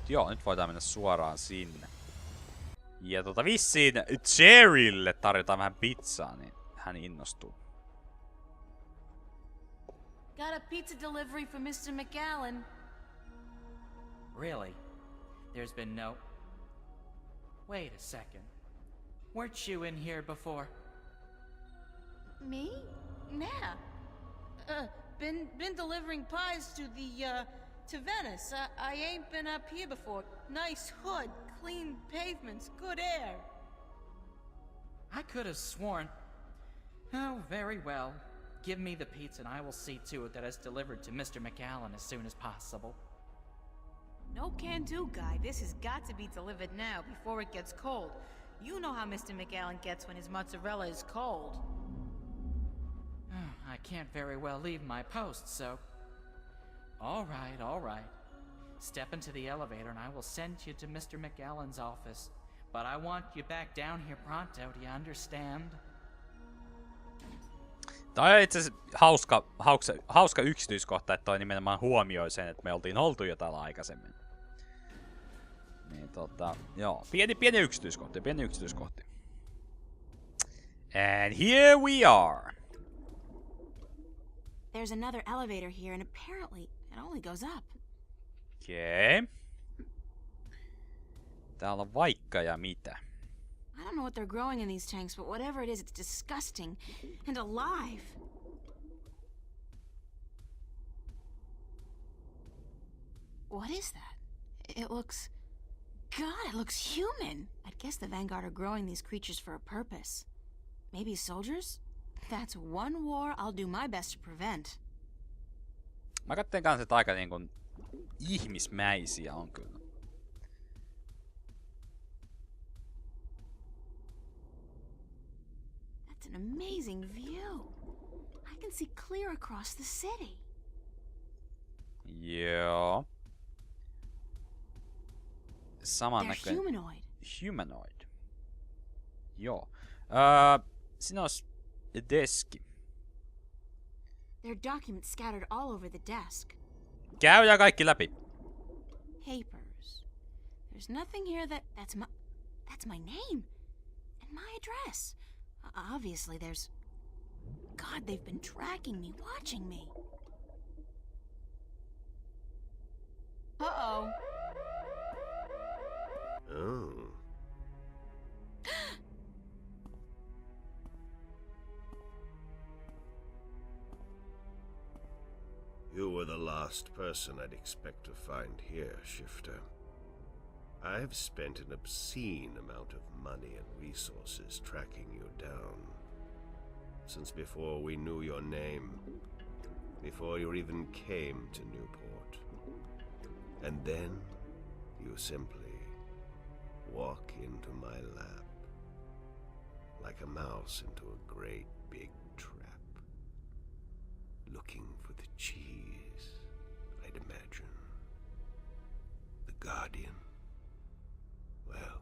Joo, nyt voidaan mennä suoraan sinne. Ja vissiin Jerrylle tarjotaan vähän pizzaa, niin hän innostuu. Got a pizza delivery for Mr. McAllen. Really? There's been no... Wait a second. Weren't you in here before? Me? Nah. Been delivering pies to the, to Venice. I ain't been up here before. Nice hood, clean pavements, good air. I could have sworn... Oh, very well. Give me the pizza and I will see to it that it's delivered to Mr. McAllen as soon as possible. No can do, guy. This has got to be delivered now before it gets cold. You know how Mr. McAllen gets when his mozzarella is cold. I can't very well leave my post, so... All right. Step into the elevator and I will send you to Mr. McAllen's office. But I want you back down here pronto, do you understand? Tämä on itse asiassa hauska yksityiskohta, että toi nimenomaan huomioi sen, että me oltiin oltu jo täällä aikaisemmin. Niin joo, pieni yksityiskohti. And here we are. There's another elevator here and apparently it only goes up. Okei. Täällä on vaikka ja mitä. I don't know what they're growing in these tanks, but whatever it is, it's disgusting and alive. What is that? It looks... God, it looks human! I'd guess the Vanguard are growing these creatures for a purpose. Maybe soldiers? That's one war I'll do my best to prevent. Mä katsoin kanssa, että aika niinkun ihmismäisiä on kyllä. That's an amazing view. I can see clear across the city. Joo. They're humanoid. Humanoid. Joo. Siinä olisi deski. There are documents scattered all over the desk. Käydään kaikki läpi. Papers. There's nothing here that's my name and my address. Obviously there's... God, they've been tracking me, watching me. Uh-oh. Oh. You were the last person I'd expect to find here, Shifter. I've spent an obscene amount of money and resources tracking you down. Since before we knew your name, before you even came to Newport. And then you simply walk into my lap, like a mouse into a great big trap, looking for the cheese, I'd imagine. The Guardian. Well,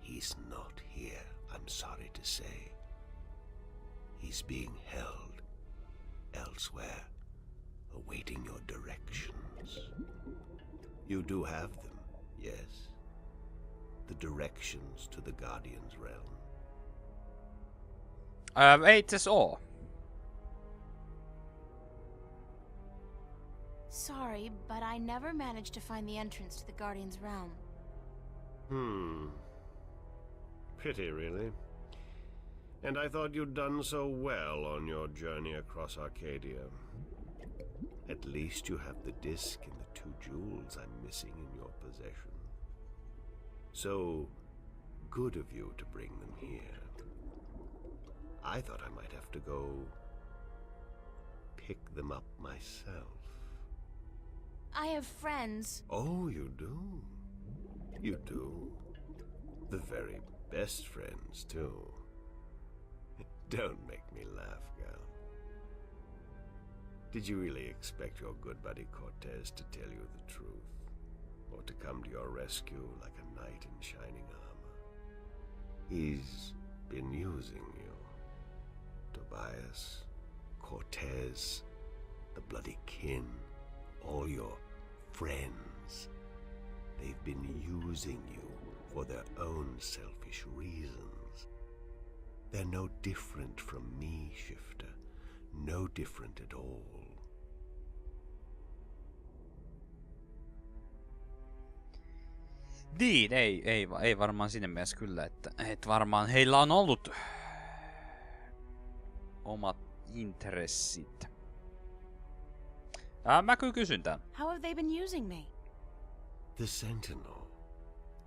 he's not here, I'm sorry to say. He's being held elsewhere, awaiting your directions. You do have them, yes? The directions to the Guardian's realm. Ei itse asiassa oo. Sorry, but I never managed to find the entrance to the Guardian's realm. Pity, really. And I thought you'd done so well on your journey across Arcadia. At least you have the disc and the 2 jewels I'm missing in your possession. So good of you to bring them here. I thought I might have to go pick them up myself. I have friends. Oh, you do? You do? The very best friends, too. Don't make me laugh, gal. Did you really expect your good buddy Cortez to tell you the truth? Or to come to your rescue like a knight in shining armor? He's been using you. Tobias, Cortez, the bloody kin, all your friends. They've been using you for their own selfish reasons. They're no different from me, Shifter. No different at all. Niin, ei varmaan siinä mielessä kyllä, että varmaan heillä on ollut omat intressit. Mä kyllä kysyn tän. How have they been using me? The Sentinel.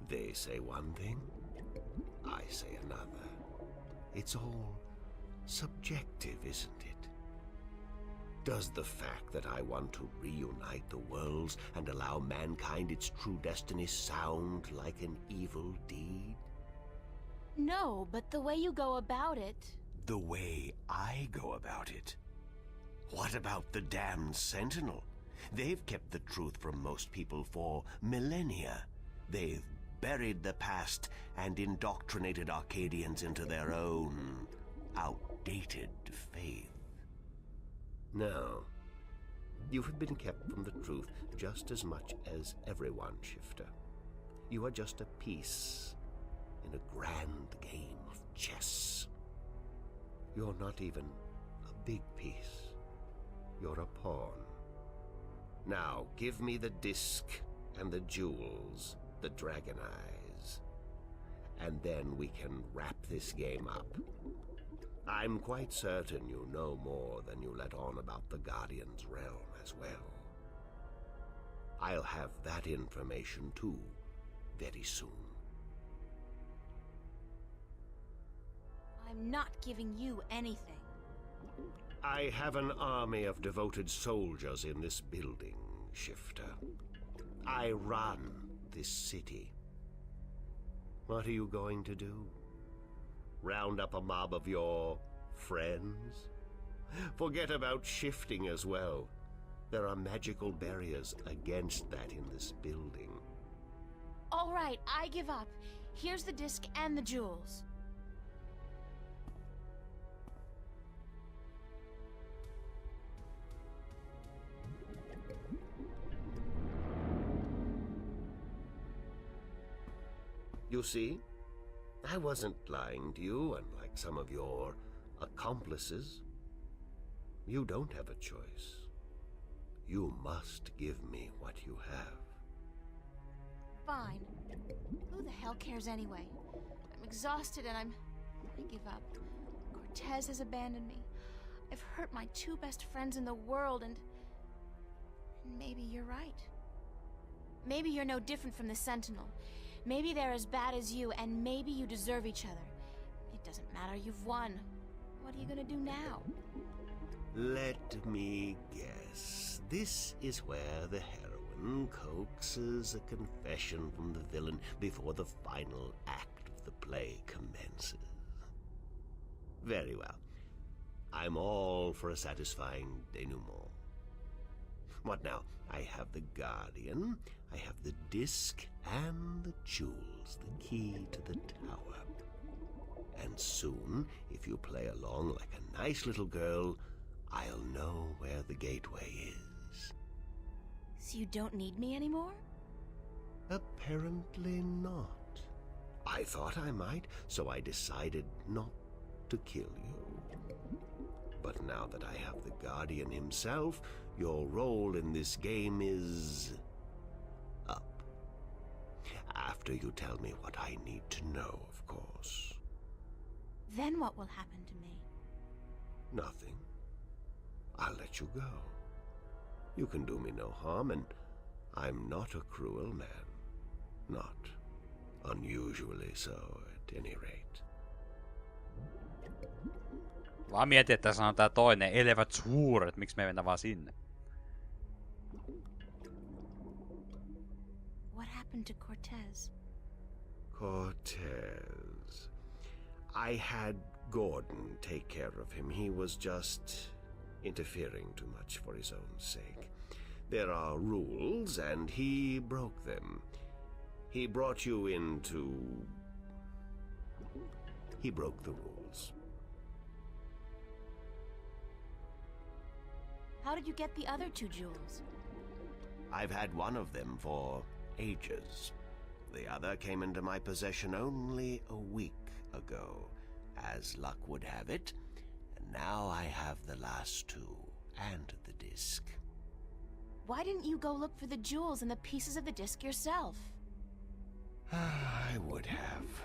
They say one thing, I say another. It's all subjective, isn't it? Does the fact that I want to reunite the worlds and allow mankind its true destiny sound like an evil deed? No, but the way you go about it... The way I go about it? What about the damned Sentinel? They've kept the truth from most people for millennia. They've buried the past and indoctrinated Arcadians into their own outdated faith. No. You have been kept from the truth just as much as everyone, Shifter. You are just a piece in a grand game of chess. You're not even a big piece. You're a pawn. Now, give me the disc and the jewels, the dragon eyes, and then we can wrap this game up. I'm quite certain you know more than you let on about the Guardian's realm as well. I'll have that information too, very soon. I'm not giving you anything. I have an army of devoted soldiers in this building, Shifter. I run this city. What are you going to do? Round up a mob of your friends? Forget about shifting as well. There are magical barriers against that in this building. All right, I give up. Here's the disc and the jewels. You see, I wasn't lying to you, unlike some of your accomplices. You don't have a choice. You must give me what you have. Fine. Who the hell cares anyway? I'm exhausted and I give up. Cortez has abandoned me. I've hurt my two best friends in the world and maybe you're right. Maybe you're no different from the Sentinel. Maybe they're as bad as you, and maybe you deserve each other. It doesn't matter, you've won. What are you gonna do now? Let me guess. This is where the heroine coaxes a confession from the villain before the final act of the play commences. Very well. I'm all for a satisfying denouement. What now? I have the Guardian, I have the disc and the jewels, the key to the tower. And soon, if you play along like a nice little girl, I'll know where the gateway is. So you don't need me anymore? Apparently not. I thought I might, so I decided not to kill you. But now that I have the Guardian himself, your role in this game is up. After you tell me what I need to know, of course. Then what will happen to me? Nothing. I'll let you go. You can do me no harm, and I'm not a cruel man. Not unusually so, at any rate. Vaan mietin, että tässä on tää toinen, elevät suuret, miksi me mennään vaan sinne? What happened to Cortez? Cortez. I had Gordon take care of him. He was just interfering too much for his own sake. There are rules, and he broke them. He brought you into... He broke the rules. How did you get the other two jewels? I've had one of them for ages. The other came into my possession only a week ago, as luck would have it, and now I have the last two, and the disc. Why didn't you go look for the jewels and the pieces of the disc yourself? I would have,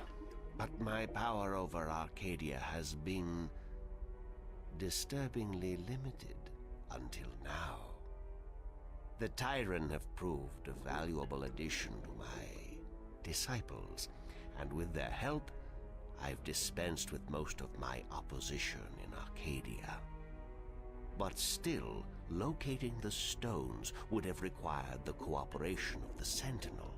but my power over Arcadia has been disturbingly limited until now. The Tyran have proved a valuable addition to my disciples, and with their help, I've dispensed with most of my opposition in Arcadia. But still, locating the stones would have required the cooperation of the Sentinel.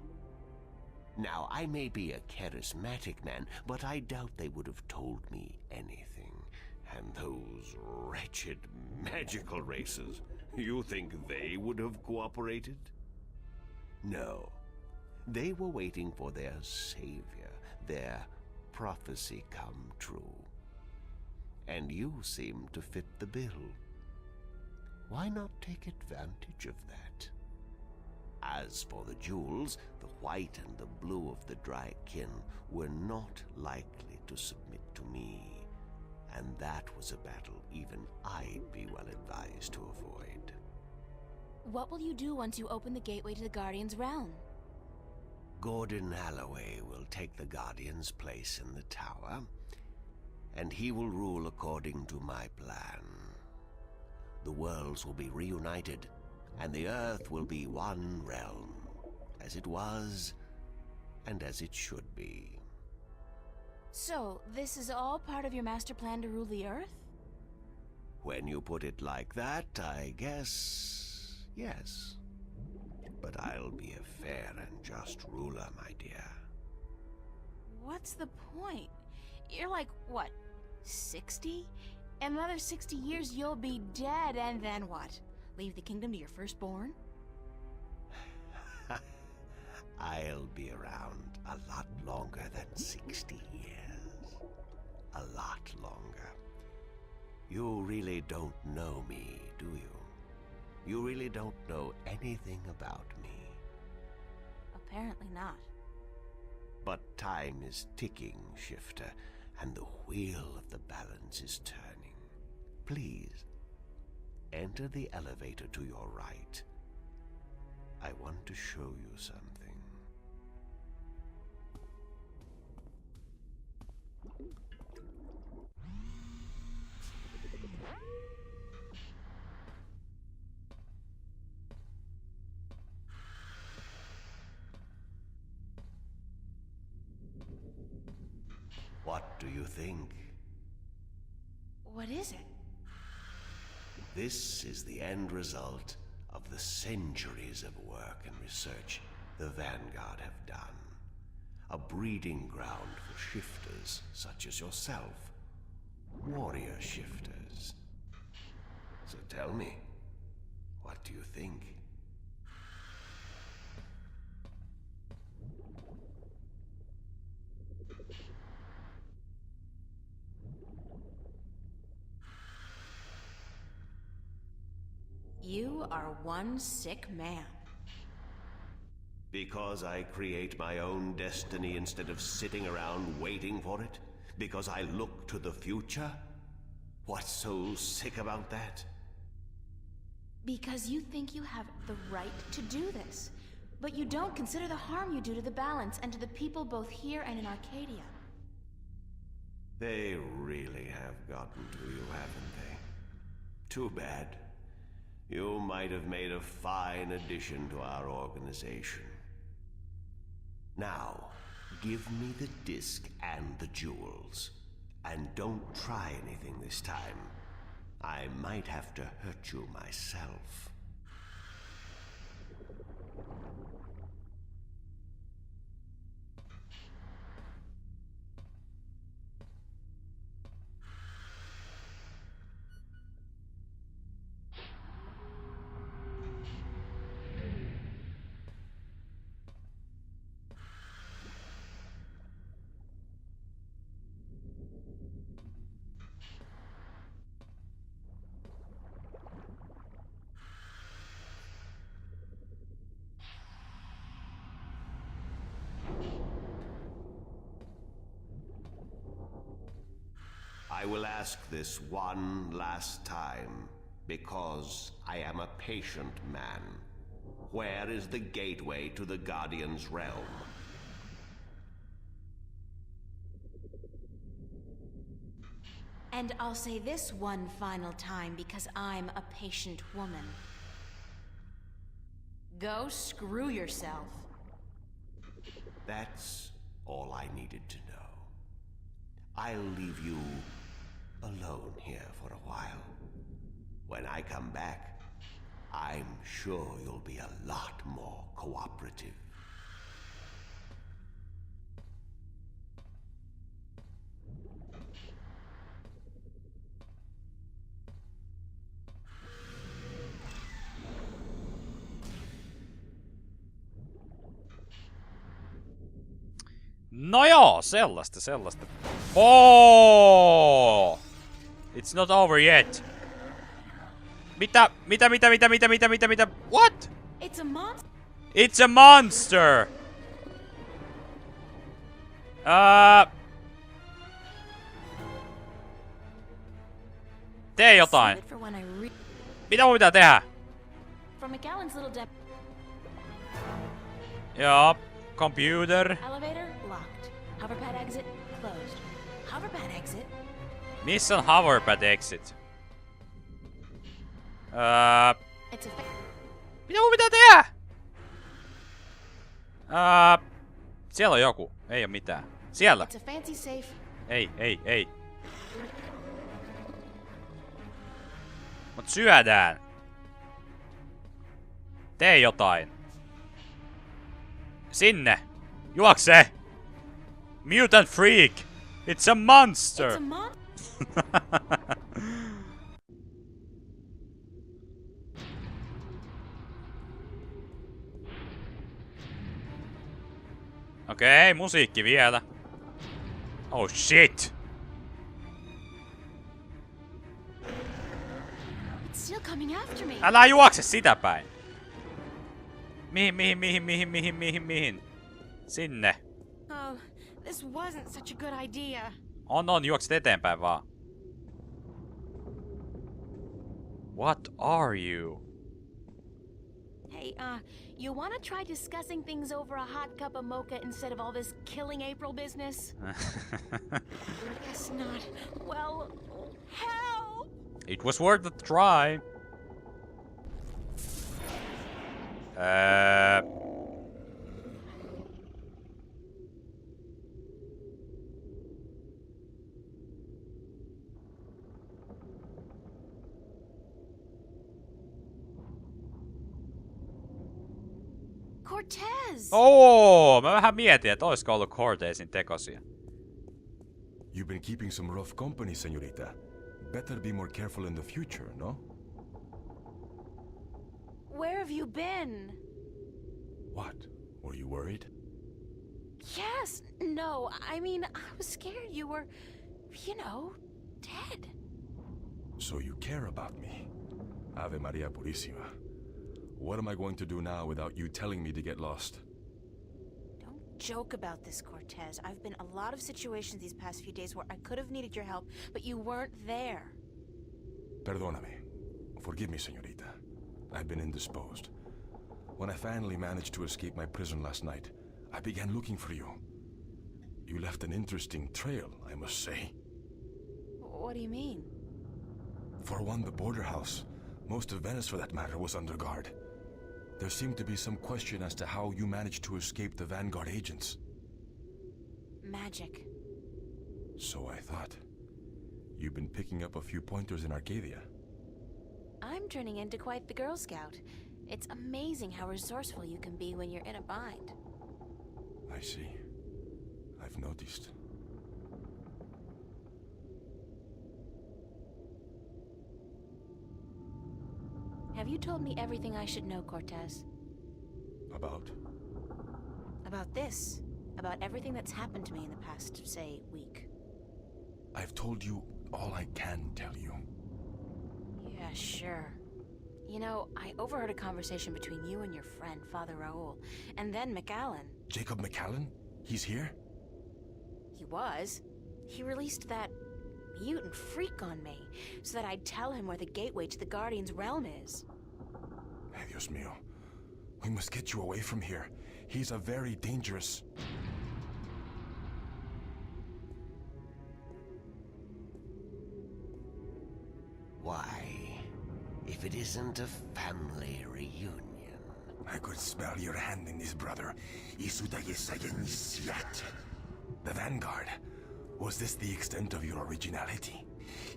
Now, I may be a charismatic man, but I doubt they would have told me anything. And those wretched magical races, you think they would have cooperated? No. They were waiting for their savior, their prophecy come true. And you seem to fit the bill. Why not take advantage of that? As for the jewels, the white and the blue of the Drykin were not likely to submit to me. And that was a battle even I'd be well advised to avoid. What will you do once you open the gateway to the Guardian's realm? Gordon Alloway will take the Guardian's place in the tower, and he will rule according to my plan. The worlds will be reunited, and the Earth will be one realm, as it was, and as it should be. So, this is all part of your master plan to rule the Earth? When you put it like that, I guess yes. But I'll be a fair and just ruler, my dear. What's the point? You're like, what, 60? In another 60 years you'll be dead, and then what? Leave the kingdom to your firstborn? I'll be around a lot longer than 60 years. A lot longer. You really don't know me, do you? You really don't know anything about me. Apparently not. But time is ticking, Shifter, and the wheel of the balance is turning. Please, enter the elevator to your right. I want to show you something. What do you think? What is it? This is the end result of the centuries of work and research the Vanguard have done. A breeding ground for shifters such as yourself. Warrior shifters. So tell me, what do you think? You are one sick man. Because I create my own destiny instead of sitting around waiting for it? Because I look to the future? What's so sick about that? Because you think you have the right to do this. But you don't consider the harm you do to the balance and to the people both here and in Arcadia. They really have gotten to you, haven't they? Too bad. You might have made a fine addition to our organization. Now, give me the disc and the jewels. And don't try anything this time. I might have to hurt you myself. I will ask this one last time, because I am a patient man. Where is the gateway to the Guardian's realm? And I'll say this one final time because I'm a patient woman. Go screw yourself. That's all I needed to know. I'll leave you alone here for a while. When I come back, I'm sure you'll be a lot more cooperative. No joo, sellaista. Oh! It's not over yet. Mitä? What? It's a monster. It's a monster! Tee jotain. Mitä mun pitää tehdä? From McAllen's little Joo. Computer. elevator locked. Hoverpad exit closed. Hoverpad exit. Missä on hoverpad exit? It's a Mitä mun pitää tehdä? Siellä on joku. Ei oo mitään. Siellä. It's a fancy safe. Ei. Mut syödään. Tee jotain. Sinne. Juokse. Mutant freak. It's a monster. It's a monster. Okei, musiikki vielä. Oh shit. It's still coming after me. Älä juokse sitä päin. Mihin? Sinne. Oh, this wasn't such a good idea. On, juokset eteenpäin vaan. What are you? Hey, you wanna try discussing things over a hot cup of mocha instead of all this killing April business? Guess not. Well, help! It was worth a try. Cortez! Mä vähän mietin, että olisiko ollut Cortezin tekosia. You've been keeping some rough company, señorita. Better be more careful in the future, no? Where have you been? What? Were you worried? Yes, no, I mean, I was scared you were, you know, dead. So you care about me. Ave Maria Purissima. What am I going to do now without you telling me to get lost? Don't joke about this, Cortez. I've been in a lot of situations these past few days where I could have needed your help, but you weren't there. Perdóname. Forgive me, señorita. I've been indisposed. When I finally managed to escape my prison last night, I began looking for you. You left an interesting trail, I must say. What do you mean? For one, the border house, most of Venice for that matter, was under guard. There seemed to be some question as to how you managed to escape the Vanguard agents. Magic. So I thought. You've been picking up a few pointers in Arcadia. I'm turning into quite the Girl Scout. It's amazing how resourceful you can be when you're in a bind. I see. I've noticed. Have you told me everything I should know, Cortez? About? About this? About everything that's happened to me in the past, say, week? I've told you all I can tell you. Yeah, sure. You know, I overheard a conversation between you and your friend, Father Raoul, and then McAllen. Jacob McAllen? He's here? He was. He released that mutant freak on me so that I'd tell him where the gateway to the Guardian's realm is. Hey, Dios mío. We must get you away from here. He's a very dangerous... Why, if it isn't a family reunion. I could smell your hand in this, brother. The Vanguard. Was this the extent of your originality?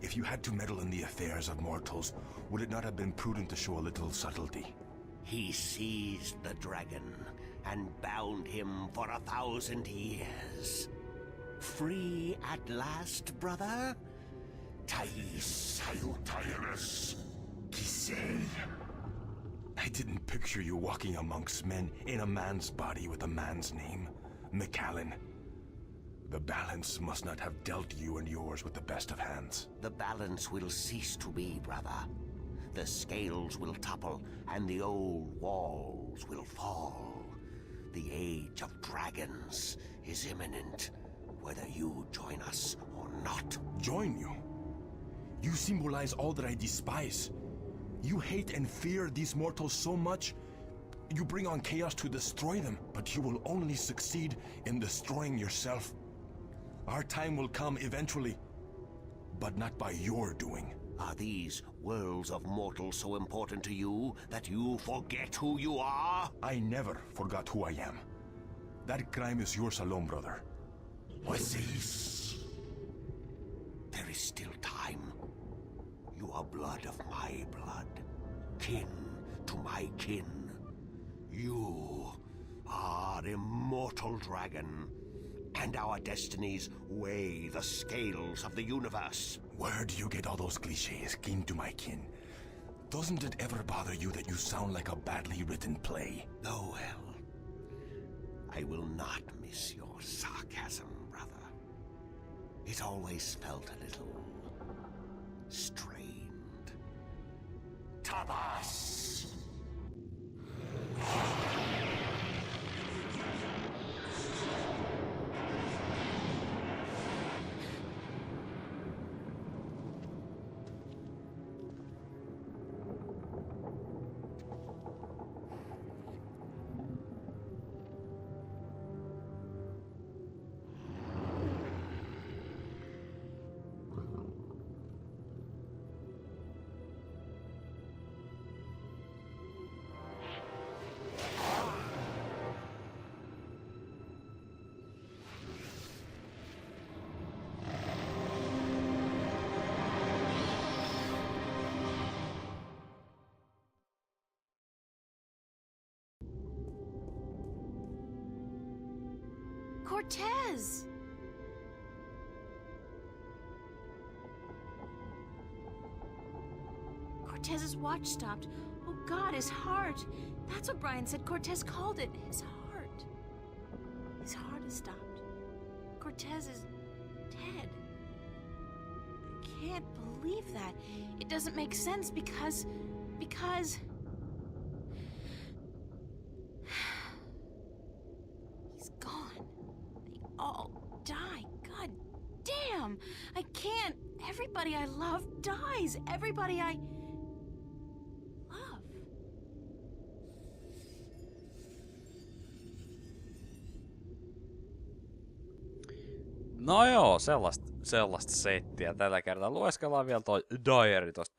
If you had to meddle in the affairs of mortals, would it not have been prudent to show a little subtlety? He seized the dragon and bound him for 1,000 years. Free at last, brother? I didn't picture you walking amongst men in a man's body with a man's name. McAllen. The balance must not have dealt you and yours with the best of hands. The balance will cease to be, brother. The scales will topple, and the old walls will fall. The age of dragons is imminent, whether you join us or not. Join you? You symbolize all that I despise. You hate and fear these mortals so much, you bring on chaos to destroy them, but you will only succeed in destroying yourself. Our time will come eventually, but not by your doing. Are these worlds of mortals so important to you that you forget who you are? I never forgot who I am. That crime is yours alone, brother. There is still time. You are blood of my blood, kin to my kin. You are immortal dragon, and our destinies weigh the scales of the universe. Where do you get all those cliches, kin to my kin? Doesn't it ever bother you that you sound like a badly written play? Oh well, I will not miss your sarcasm, brother. It always felt a little strained. Tabas! Cortez! Cortez's watch stopped. Oh God, his heart. That's what Brian said Cortez called it. His heart. His heart has stopped. Cortez is dead. I can't believe that. It doesn't make sense because... He's gone. They all die. God damn! I can't. Everybody I love dies. Everybody I love. No joo, sellaista settiä. Tällä kertaa lueskellaan vielä toi diary tosta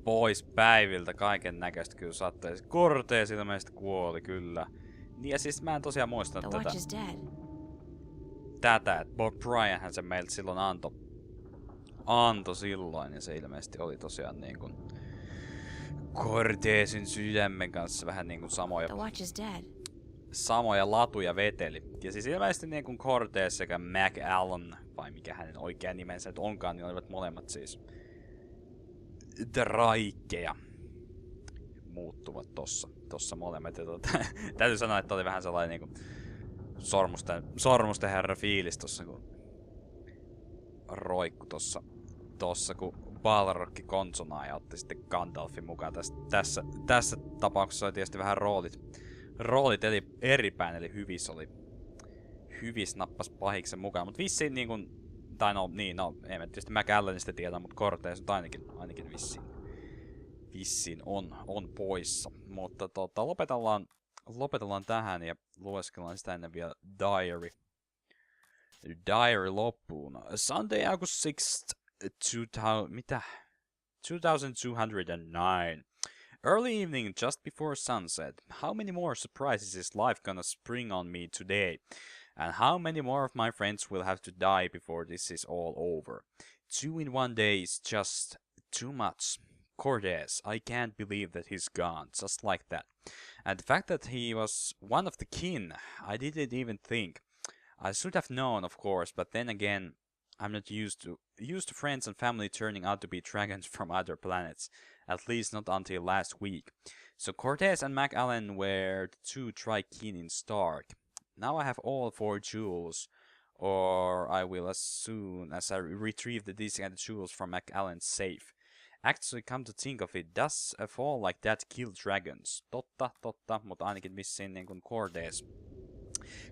pois päiviltä. Kaiken näköistä kyllä sattui. Cortez ilmeisesti kuoli kyllä. Niin ja siis mä en tosiaan muistanut tätä, että Bob Bryanhän se meiltä silloin antoi silloin, ja se ilmeisesti oli tosiaan niin kuin Cortezin sydämen kanssa vähän niin kuin samoja latuja veteli. Ja siis ilmeisesti niin kuin Cortez sekä McAllen, vai mikä hänen oikea nimensä nyt onkaan, niin olivat molemmat siis draikkeja. Muuttuvat tossa molemmat. Ja täytyy sanoa, että oli vähän sellainen niinku sormusten herra fiilis tossa, kun roikku tossa kun Balrogki konsonaa ja otti sitten Gandalfin mukaan. Tässä tapauksessa oli tietysti vähän roolit eli eripäin, eli hyvissä nappas pahiksen mukaan, mutta vissiin niinku, tai no niin, no ei mä tietysti McAllenista tiedä, mutta Cortez nyt ainakin vissiin on poissa. Mutta lopetellaan tähän ja lueskellaan sitä ennen vielä Diary. Diary loppuun. Sunday, August 6th, 2209. Early evening, just before sunset. How many more surprises is life gonna spring on me today? And how many more of my friends will have to die before this is all over? 2 in 1 day is just too much. Cortez, I can't believe that he's gone, just like that. And the fact that he was one of the kin, I didn't even think. I should have known, of course, but then again, I'm not used to friends and family turning out to be dragons from other planets. At least not until last week. So Cortez and McAllen were the 2 tri-kin in Stark. Now I have all 4 jewels, or I will as soon as I retrieve the discarded jewels from McAllen's safe. Actually, come to think of it, does a fall like that kill dragons? Totta, mutta ainakin vissiin niin kuin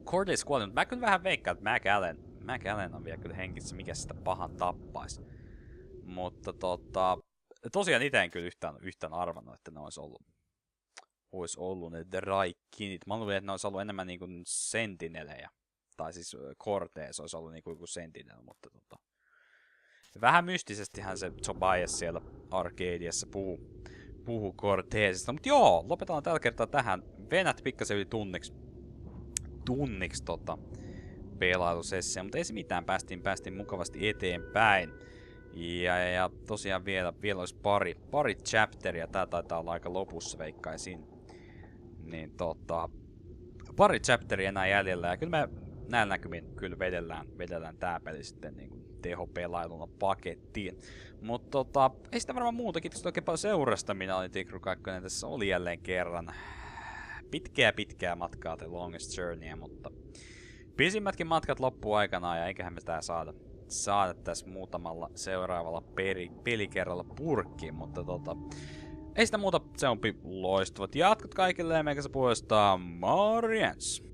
Cortez kuoli, mutta mä kyllä vähän veikkaan, että McAllen on vielä kyllä hengissä, mikä sitä pahan tappais. Mutta tosiaan itse en kyllä yhtään arvannut, että ne ois ollut ne Draikinit. Mä luulin, että ne ois ollut enemmän niinku sentinelejä. Tai siis Cortez ois ollut niinku joku sentinel, mutta vähän mystisestihän se Tobias siellä Arcadiassa puhuu Cortezista. Mutta joo, lopetetaan tällä kertaa tähän. Venät pikkasen yli tunniksi pelailusessia, mutta ei se mitään, päästiin mukavasti eteenpäin. Ja tosiaan vielä olisi pari chapteria, tää taitaa olla aika lopussa veikkaisin. Niin pari chapteria enää jäljellä, ja kyllä me näillä näkymin kyllä vedellään tää peli sitten niinku tehopelailuna pakettiin. Mutta ei sitä varmaan muuta, kiitos oikein paljon seurasta, minä olin Tikru 2, tässä oli jälleen kerran pitkää matkaa The Longest Journey, mutta pisimmätkin matkat loppuu aikanaan, ja eiköhän me tää saada tässä muutamalla seuraavalla pelikerralla purkkiin, mutta ei sitä muuta, se on loistavat jatkot kaikille ja meikä se puolestaan morjens!